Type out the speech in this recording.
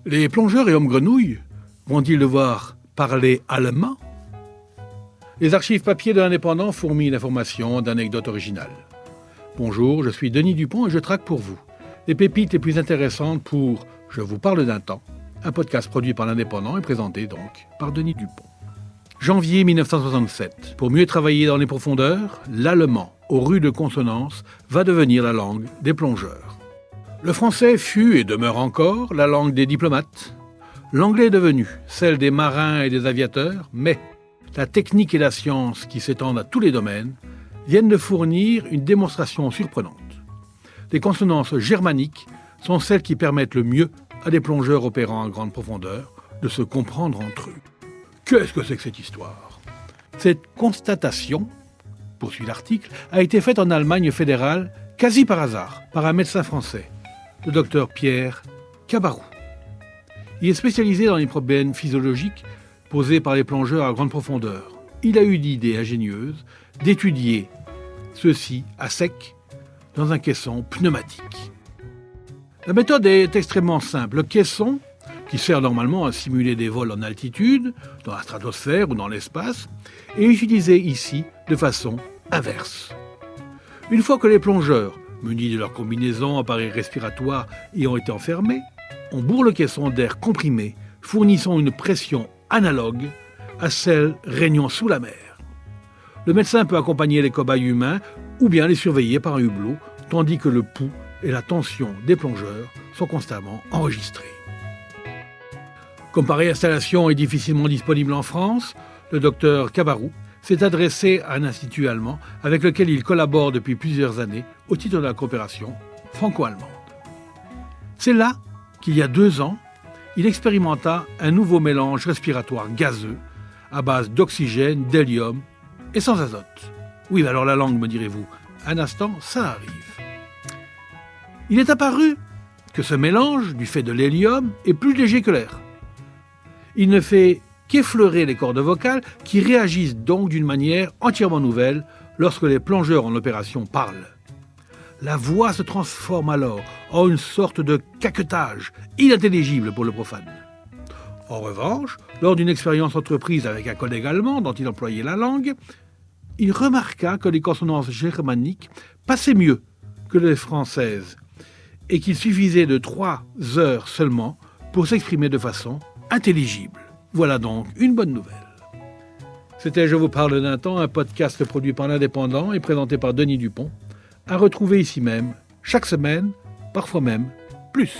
Les plongeurs et hommes grenouilles vont-ils devoir parler allemand ? Les archives papier de l'Indépendant fourmillent d'informations, d'anecdotes originales. Bonjour, je suis Denis Dupont et je traque pour vous les pépites les plus intéressantes pour « Je vous parle d'un temps », un podcast produit par l'Indépendant et présenté donc par Denis Dupont. Janvier 1967. Pour mieux travailler dans les profondeurs, l'allemand, aux rudes consonances, va devenir la langue des plongeurs. Le français fut et demeure encore la langue des diplomates. L'anglais est devenu celle des marins et des aviateurs, mais la technique et la science, qui s'étendent à tous les domaines, viennent de fournir une démonstration surprenante. Les consonances germaniques sont celles qui permettent le mieux à des plongeurs opérant en grande profondeur de se comprendre entre eux. Qu'est-ce que c'est que cette histoire ? Cette constatation, poursuit l'article, a été faite en Allemagne fédérale, quasi par hasard, par un médecin français, le docteur Pierre Cabarrou. Il est spécialisé dans les problèmes physiologiques posés par les plongeurs à grande profondeur. Il a eu l'idée ingénieuse d'étudier ceci à sec dans un caisson pneumatique. La méthode est extrêmement simple. Le caisson, qui sert normalement à simuler des vols en altitude, dans la stratosphère ou dans l'espace, est utilisé ici de façon inverse. Une fois que les plongeurs, munis de leur combinaison, appareils respiratoires et ont été enfermés, on bourre le caisson d'air comprimé, fournissant une pression analogue à celle régnant sous la mer. Le médecin peut accompagner les cobayes humains ou bien les surveiller par un hublot, tandis que le pouls et la tension des plongeurs sont constamment enregistrés. Comme pareille installation est difficilement disponible en France, le docteur Cabarrou s'est adressé à un institut allemand avec lequel il collabore depuis plusieurs années au titre de la coopération franco-allemande. C'est là qu'il y a 2 ans, il expérimenta un nouveau mélange respiratoire gazeux à base d'oxygène, d'hélium et sans azote. Oui, alors la langue, me direz-vous. Un instant, ça arrive. Il est apparu que ce mélange, du fait de l'hélium, est plus léger que l'air. Il ne fait qu'effleurer les cordes vocales qui réagissent donc d'une manière entièrement nouvelle lorsque les plongeurs en opération parlent. La voix se transforme alors en une sorte de caquetage inintelligible pour le profane. En revanche, lors d'une expérience entreprise avec un collègue allemand dont il employait la langue, il remarqua que les consonances germaniques passaient mieux que les françaises et qu'il suffisait de 3 heures seulement pour s'exprimer de façon intelligible. Voilà donc une bonne nouvelle. C'était Je vous parle d'un temps, un podcast produit par l'Indépendant et présenté par Denis Dupont, à retrouver ici même, chaque semaine, parfois même plus.